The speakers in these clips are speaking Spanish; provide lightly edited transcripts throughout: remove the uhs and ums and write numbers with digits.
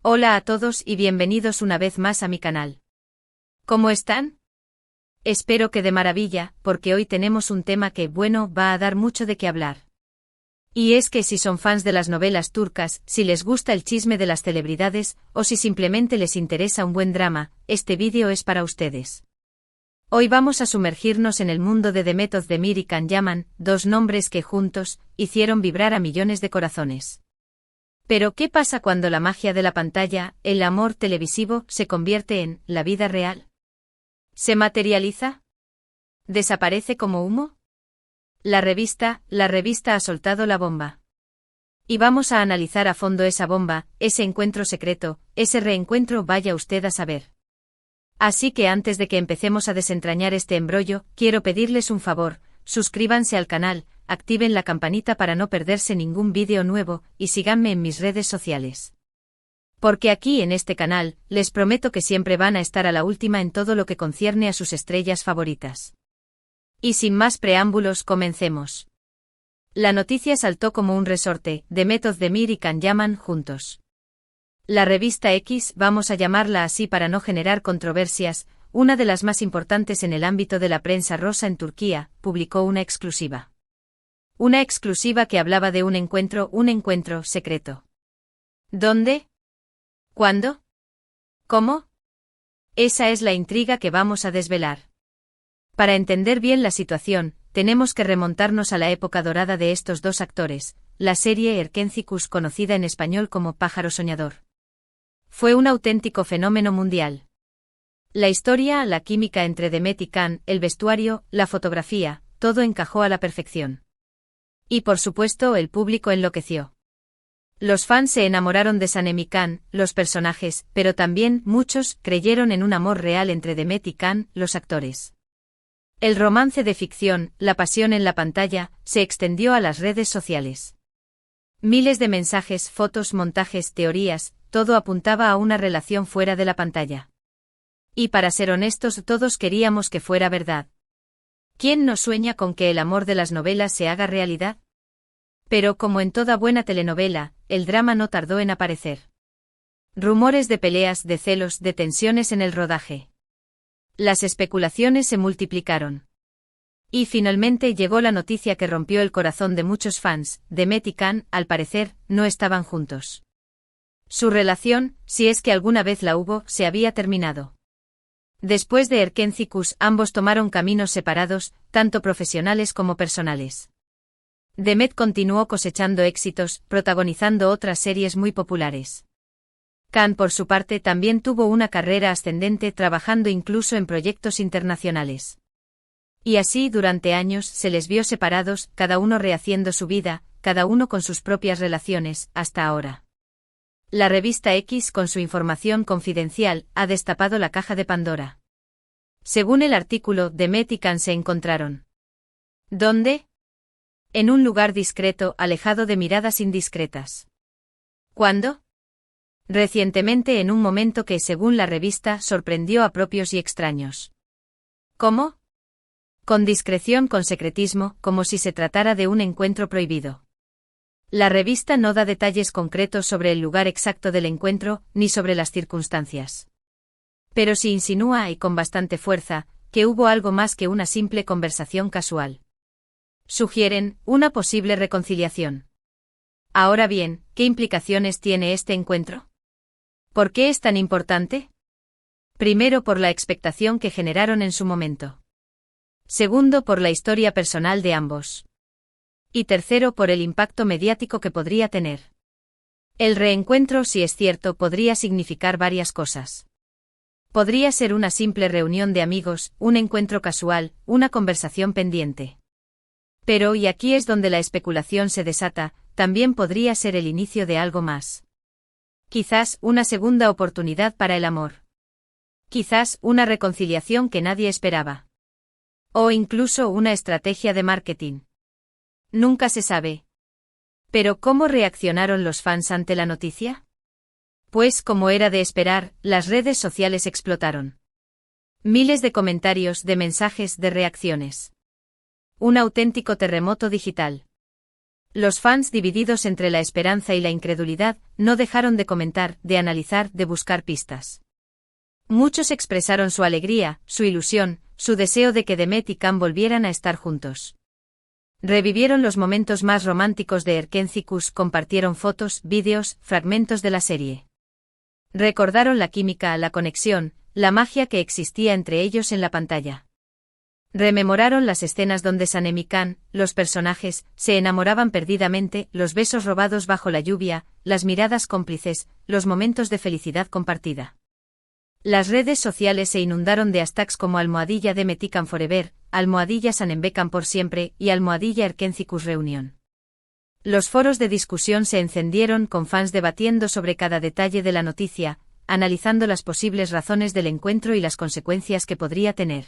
Hola a todos y bienvenidos una vez más a mi canal. ¿Cómo están? Espero que de maravilla, porque hoy tenemos un tema que, bueno, va a dar mucho de qué hablar. Y es que si son fans de las novelas turcas, si les gusta el chisme de las celebridades, o si simplemente les interesa un buen drama, este vídeo es para ustedes. Hoy vamos a sumergirnos en el mundo de Demet Özdemir y Can Yaman, dos nombres que juntos hicieron vibrar a millones de corazones. Pero ¿qué pasa cuando la magia de la pantalla, el amor televisivo, se convierte en la vida real? ¿Se materializa? ¿Desaparece como humo? La revista ha soltado la bomba. Y vamos a analizar a fondo esa bomba, ese encuentro secreto, ese reencuentro, vaya usted a saber. Así que antes de que empecemos a desentrañar este embrollo, quiero pedirles un favor, suscríbanse al canal, activen la campanita para no perderse ningún vídeo nuevo, y síganme en mis redes sociales. Porque aquí en este canal, les prometo que siempre van a estar a la última en todo lo que concierne a sus estrellas favoritas. Y sin más preámbulos, comencemos. La noticia saltó como un resorte, Demet Özdemir y Can Yaman juntos. La revista X, vamos a llamarla así para no generar controversias, una de las más importantes en el ámbito de la prensa rosa en Turquía, publicó una exclusiva. Una exclusiva que hablaba de un encuentro secreto. ¿Dónde? ¿Cuándo? ¿Cómo? Esa es la intriga que vamos a desvelar. Para entender bien la situación, tenemos que remontarnos a la época dorada de estos dos actores, la serie Erkenci, conocida en español como Pájaro Soñador. Fue un auténtico fenómeno mundial. La historia, la química entre Demet y Can, el vestuario, la fotografía, todo encajó a la perfección. Y por supuesto el público enloqueció. Los fans se enamoraron de Sanem y Can, los personajes, pero también muchos creyeron en un amor real entre Demet y Can, los actores. El romance de ficción, la pasión en la pantalla, se extendió a las redes sociales. Miles de mensajes, fotos, montajes, teorías, todo apuntaba a una relación fuera de la pantalla. Y para ser honestos, todos queríamos que fuera verdad. ¿Quién no sueña con que el amor de las novelas se haga realidad? Pero como en toda buena telenovela, el drama no tardó en aparecer. Rumores de peleas, de celos, de tensiones en el rodaje. Las especulaciones se multiplicaron. Y finalmente llegó la noticia que rompió el corazón de muchos fans, Demet y Can, al parecer, no estaban juntos. Su relación, si es que alguna vez la hubo, se había terminado. Después de Erkenci, ambos tomaron caminos separados, tanto profesionales como personales. Demet continuó cosechando éxitos, protagonizando otras series muy populares. Can, por su parte, también tuvo una carrera ascendente, trabajando incluso en proyectos internacionales. Y así durante años se les vio separados, cada uno rehaciendo su vida, cada uno con sus propias relaciones, hasta ahora. La revista X, con su información confidencial, ha destapado la caja de Pandora. Según el artículo, Demet y Can se encontraron. ¿Dónde? En un lugar discreto, alejado de miradas indiscretas. ¿Cuándo? Recientemente, en un momento que, según la revista, sorprendió a propios y extraños. ¿Cómo? Con discreción, con secretismo, como si se tratara de un encuentro prohibido. La revista no da detalles concretos sobre el lugar exacto del encuentro, ni sobre las circunstancias. Pero sí insinúa, y con bastante fuerza, que hubo algo más que una simple conversación casual. Sugieren una posible reconciliación. Ahora bien, ¿qué implicaciones tiene este encuentro? ¿Por qué es tan importante? Primero, por la expectación que generaron en su momento. Segundo, por la historia personal de ambos. Y tercero, por el impacto mediático que podría tener. El reencuentro, si es cierto, podría significar varias cosas. Podría ser una simple reunión de amigos, un encuentro casual, una conversación pendiente. Pero, y aquí es donde la especulación se desata, también podría ser el inicio de algo más. Quizás una segunda oportunidad para el amor. Quizás una reconciliación que nadie esperaba. O incluso una estrategia de marketing. Nunca se sabe. ¿Pero cómo reaccionaron los fans ante la noticia? Pues, como era de esperar, las redes sociales explotaron. Miles de comentarios, de mensajes, de reacciones. Un auténtico terremoto digital. Los fans, divididos entre la esperanza y la incredulidad, no dejaron de comentar, de analizar, de buscar pistas. Muchos expresaron su alegría, su ilusión, su deseo de que Demet y Can volvieran a estar juntos. Revivieron los momentos más románticos de Erkenci-Kuş, compartieron fotos, vídeos, fragmentos de la serie. Recordaron la química, la conexión, la magia que existía entre ellos en la pantalla. Rememoraron las escenas donde Sanem y Can, los personajes, se enamoraban perdidamente, los besos robados bajo la lluvia, las miradas cómplices, los momentos de felicidad compartida. Las redes sociales se inundaron de hashtags como @Demet y Can Forever, @Sanem Bekan por siempre y @Erkenci-Kuş Reunion. Los foros de discusión se encendieron con fans debatiendo sobre cada detalle de la noticia, analizando las posibles razones del encuentro y las consecuencias que podría tener.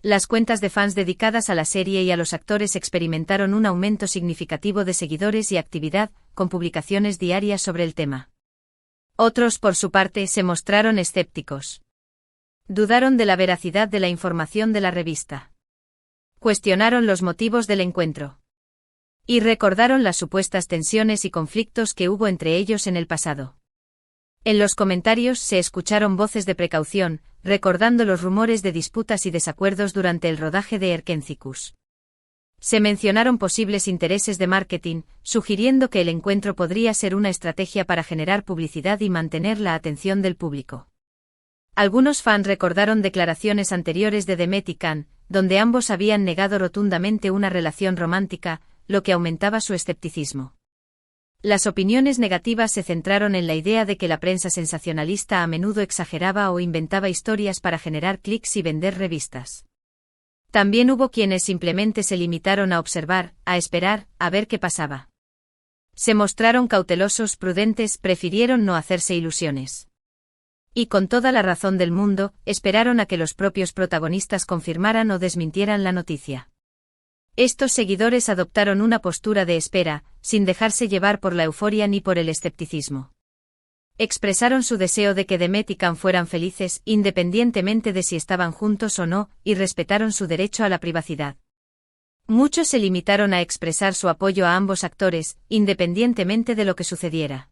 Las cuentas de fans dedicadas a la serie y a los actores experimentaron un aumento significativo de seguidores y actividad, con publicaciones diarias sobre el tema. Otros, por su parte, se mostraron escépticos. Dudaron de la veracidad de la información de la revista. Cuestionaron los motivos del encuentro. Y recordaron las supuestas tensiones y conflictos que hubo entre ellos en el pasado. En los comentarios se escucharon voces de precaución, recordando los rumores de disputas y desacuerdos durante el rodaje de Erkenci-Kuş. Se mencionaron posibles intereses de marketing, sugiriendo que el encuentro podría ser una estrategia para generar publicidad y mantener la atención del público. Algunos fans recordaron declaraciones anteriores de Demet y Can, donde ambos habían negado rotundamente una relación romántica, lo que aumentaba su escepticismo. Las opiniones negativas se centraron en la idea de que la prensa sensacionalista a menudo exageraba o inventaba historias para generar clics y vender revistas. También hubo quienes simplemente se limitaron a observar, a esperar, a ver qué pasaba. Se mostraron cautelosos, prudentes, prefirieron no hacerse ilusiones. Y con toda la razón del mundo, esperaron a que los propios protagonistas confirmaran o desmintieran la noticia. Estos seguidores adoptaron una postura de espera, sin dejarse llevar por la euforia ni por el escepticismo. Expresaron su deseo de que Demet y Can fueran felices, independientemente de si estaban juntos o no, y respetaron su derecho a la privacidad. Muchos se limitaron a expresar su apoyo a ambos actores, independientemente de lo que sucediera.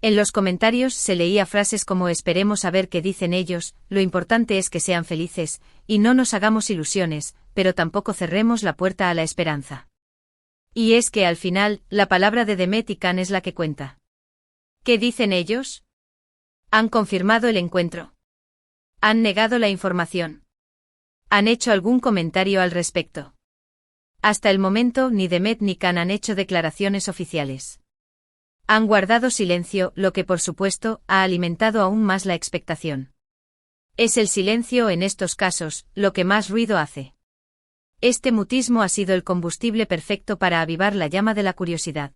En los comentarios se leía frases como "esperemos a ver qué dicen ellos, lo importante es que sean felices, y no nos hagamos ilusiones, pero tampoco cerremos la puerta a la esperanza". Y es que al final, la palabra de Demet y Can es la que cuenta. ¿Qué dicen ellos? ¿Han confirmado el encuentro? ¿Han negado la información? ¿Han hecho algún comentario al respecto? Hasta el momento ni Demet ni Can han hecho declaraciones oficiales. Han guardado silencio, lo que por supuesto ha alimentado aún más la expectación. Es el silencio en estos casos lo que más ruido hace. Este mutismo ha sido el combustible perfecto para avivar la llama de la curiosidad.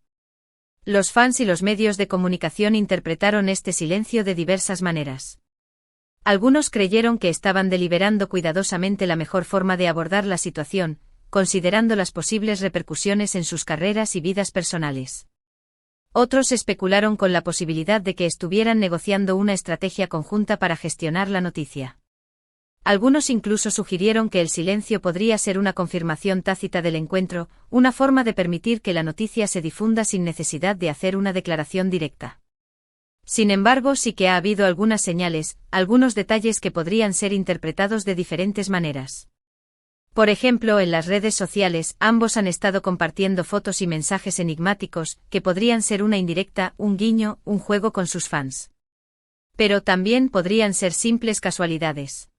Los fans y los medios de comunicación interpretaron este silencio de diversas maneras. Algunos creyeron que estaban deliberando cuidadosamente la mejor forma de abordar la situación, considerando las posibles repercusiones en sus carreras y vidas personales. Otros especularon con la posibilidad de que estuvieran negociando una estrategia conjunta para gestionar la noticia. Algunos incluso sugirieron que el silencio podría ser una confirmación tácita del encuentro, una forma de permitir que la noticia se difunda sin necesidad de hacer una declaración directa. Sin embargo, sí que ha habido algunas señales, algunos detalles que podrían ser interpretados de diferentes maneras. Por ejemplo, en las redes sociales, ambos han estado compartiendo fotos y mensajes enigmáticos, que podrían ser una indirecta, un guiño, un juego con sus fans. Pero también podrían ser simples casualidades.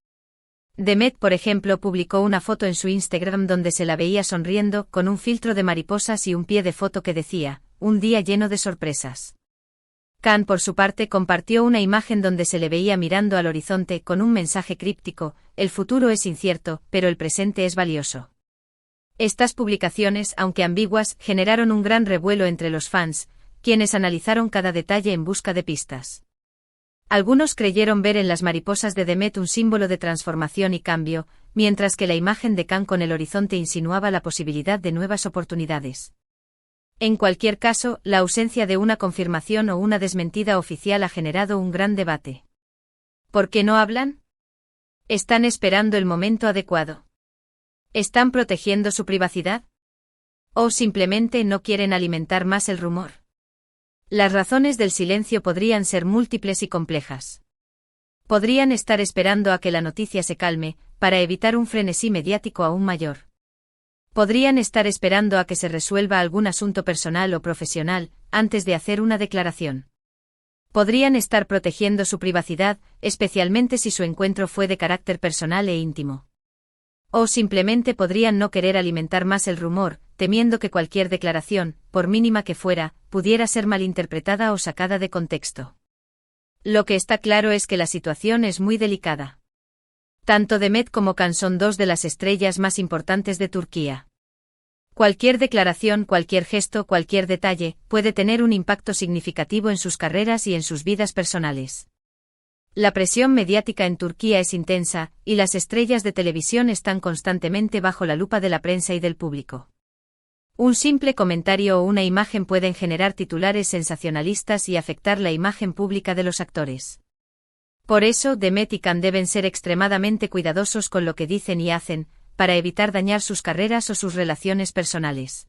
Demet, por ejemplo, publicó una foto en su Instagram donde se la veía sonriendo, con un filtro de mariposas y un pie de foto que decía, "un día lleno de sorpresas". Can, por su parte, compartió una imagen donde se le veía mirando al horizonte con un mensaje críptico: "el futuro es incierto, pero el presente es valioso". Estas publicaciones, aunque ambiguas, generaron un gran revuelo entre los fans, quienes analizaron cada detalle en busca de pistas. Algunos creyeron ver en las mariposas de Demet un símbolo de transformación y cambio, mientras que la imagen de Can con el horizonte insinuaba la posibilidad de nuevas oportunidades. En cualquier caso, la ausencia de una confirmación o una desmentida oficial ha generado un gran debate. ¿Por qué no hablan? ¿Están esperando el momento adecuado? ¿Están protegiendo su privacidad? ¿O simplemente no quieren alimentar más el rumor? Las razones del silencio podrían ser múltiples y complejas. Podrían estar esperando a que la noticia se calme, para evitar un frenesí mediático aún mayor. Podrían estar esperando a que se resuelva algún asunto personal o profesional, antes de hacer una declaración. Podrían estar protegiendo su privacidad, especialmente si su encuentro fue de carácter personal e íntimo. O simplemente podrían no querer alimentar más el rumor, temiendo que cualquier declaración, por mínima que fuera, pudiera ser malinterpretada o sacada de contexto. Lo que está claro es que la situación es muy delicada. Tanto Demet como Can son dos de las estrellas más importantes de Turquía. Cualquier declaración, cualquier gesto, cualquier detalle, puede tener un impacto significativo en sus carreras y en sus vidas personales. La presión mediática en Turquía es intensa, y las estrellas de televisión están constantemente bajo la lupa de la prensa y del público. Un simple comentario o una imagen pueden generar titulares sensacionalistas y afectar la imagen pública de los actores. Por eso, Demet y Can deben ser extremadamente cuidadosos con lo que dicen y hacen, para evitar dañar sus carreras o sus relaciones personales.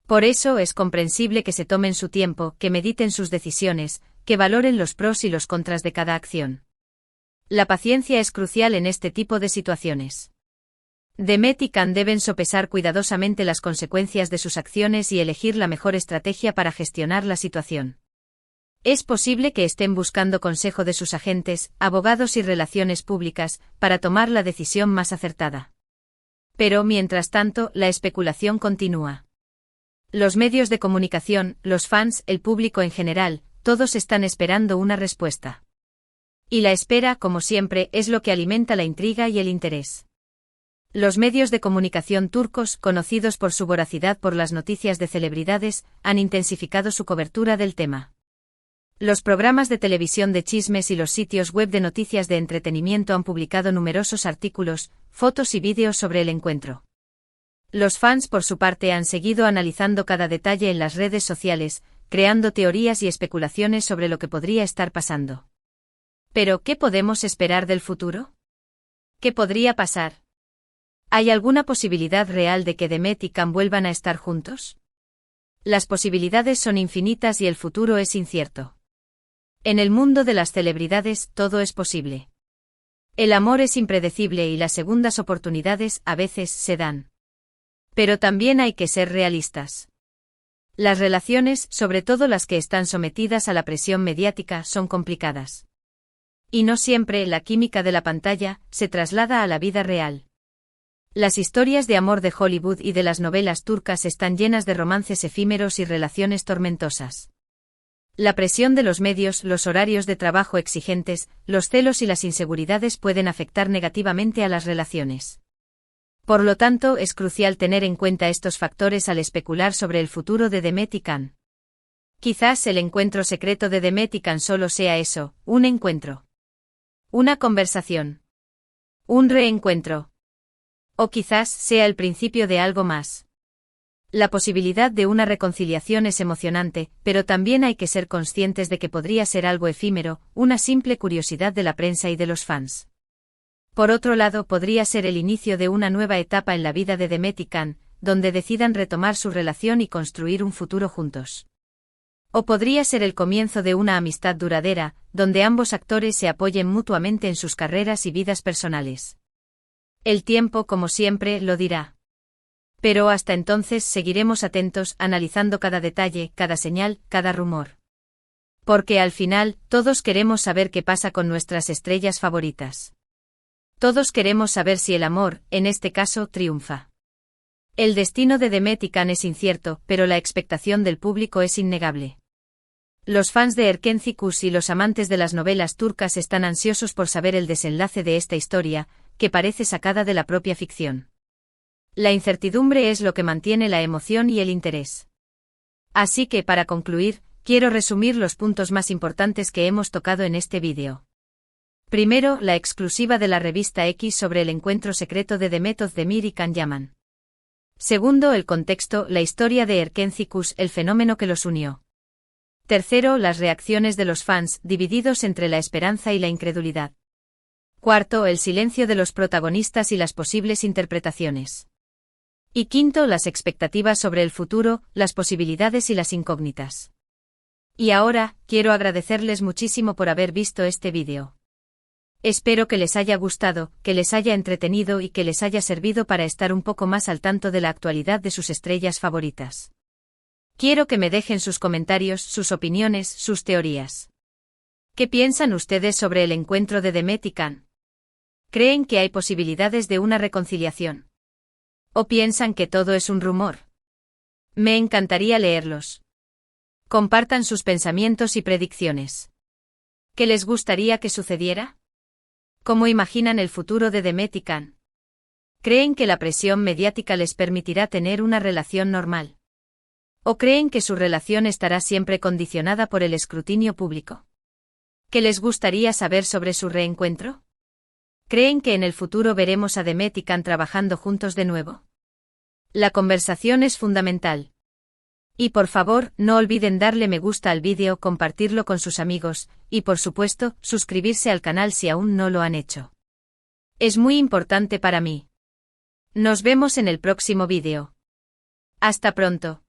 Por eso es comprensible que se tomen su tiempo, que mediten sus decisiones, que valoren los pros y los contras de cada acción. La paciencia es crucial en este tipo de situaciones. Demet y Can deben sopesar cuidadosamente las consecuencias de sus acciones y elegir la mejor estrategia para gestionar la situación. Es posible que estén buscando consejo de sus agentes, abogados y relaciones públicas, para tomar la decisión más acertada. Pero, mientras tanto, la especulación continúa. Los medios de comunicación, los fans, el público en general, todos están esperando una respuesta. Y la espera, como siempre, es lo que alimenta la intriga y el interés. Los medios de comunicación turcos, conocidos por su voracidad por las noticias de celebridades, han intensificado su cobertura del tema. Los programas de televisión de chismes y los sitios web de noticias de entretenimiento han publicado numerosos artículos, fotos y vídeos sobre el encuentro. Los fans, por su parte, han seguido analizando cada detalle en las redes sociales, creando teorías y especulaciones sobre lo que podría estar pasando. Pero, ¿qué podemos esperar del futuro? ¿Qué podría pasar? ¿Hay alguna posibilidad real de que Demet y Can vuelvan a estar juntos? Las posibilidades son infinitas y el futuro es incierto. En el mundo de las celebridades, todo es posible. El amor es impredecible y las segundas oportunidades, a veces, se dan. Pero también hay que ser realistas. Las relaciones, sobre todo las que están sometidas a la presión mediática, son complicadas. Y no siempre la química de la pantalla se traslada a la vida real. Las historias de amor de Hollywood y de las novelas turcas están llenas de romances efímeros y relaciones tormentosas. La presión de los medios, los horarios de trabajo exigentes, los celos y las inseguridades pueden afectar negativamente a las relaciones. Por lo tanto, es crucial tener en cuenta estos factores al especular sobre el futuro de Demet y Can. Quizás el encuentro secreto de Demet y Can solo sea eso, un encuentro. Una conversación. Un reencuentro. O quizás sea el principio de algo más. La posibilidad de una reconciliación es emocionante, pero también hay que ser conscientes de que podría ser algo efímero, una simple curiosidad de la prensa y de los fans. Por otro lado, podría ser el inicio de una nueva etapa en la vida de Demet y Can, donde decidan retomar su relación y construir un futuro juntos. O podría ser el comienzo de una amistad duradera, donde ambos actores se apoyen mutuamente en sus carreras y vidas personales. El tiempo, como siempre, lo dirá. Pero hasta entonces seguiremos atentos, analizando cada detalle, cada señal, cada rumor. Porque al final, todos queremos saber qué pasa con nuestras estrellas favoritas. Todos queremos saber si el amor, en este caso, triunfa. El destino de Demet y Can es incierto, pero la expectación del público es innegable. Los fans de Erkenci Kuş y los amantes de las novelas turcas están ansiosos por saber el desenlace de esta historia, que parece sacada de la propia ficción. La incertidumbre es lo que mantiene la emoción y el interés. Así que, para concluir, quiero resumir los puntos más importantes que hemos tocado en este vídeo. Primero, la exclusiva de la revista X sobre el encuentro secreto de Demet Özdemir y Can Yaman. Segundo, el contexto, la historia de Erkenci Kuş, el fenómeno que los unió. Tercero, las reacciones de los fans, divididos entre la esperanza y la incredulidad. Cuarto, el silencio de los protagonistas y las posibles interpretaciones. Y quinto, las expectativas sobre el futuro, las posibilidades y las incógnitas. Y ahora, quiero agradecerles muchísimo por haber visto este vídeo. Espero que les haya gustado, que les haya entretenido y que les haya servido para estar un poco más al tanto de la actualidad de sus estrellas favoritas. Quiero que me dejen sus comentarios, sus opiniones, sus teorías. ¿Qué piensan ustedes sobre el encuentro de Demet y Can? ¿Creen que hay posibilidades de una reconciliación? ¿O piensan que todo es un rumor? Me encantaría leerlos. Compartan sus pensamientos y predicciones. ¿Qué les gustaría que sucediera? ¿Cómo imaginan el futuro de Demet y Can? ¿Creen que la presión mediática les permitirá tener una relación normal? ¿O creen que su relación estará siempre condicionada por el escrutinio público? ¿Qué les gustaría saber sobre su reencuentro? ¿Creen que en el futuro veremos a Demet y Can trabajando juntos de nuevo? La conversación es fundamental. Y por favor, no olviden darle me gusta al vídeo, compartirlo con sus amigos, y por supuesto, suscribirse al canal si aún no lo han hecho. Es muy importante para mí. Nos vemos en el próximo vídeo. Hasta pronto.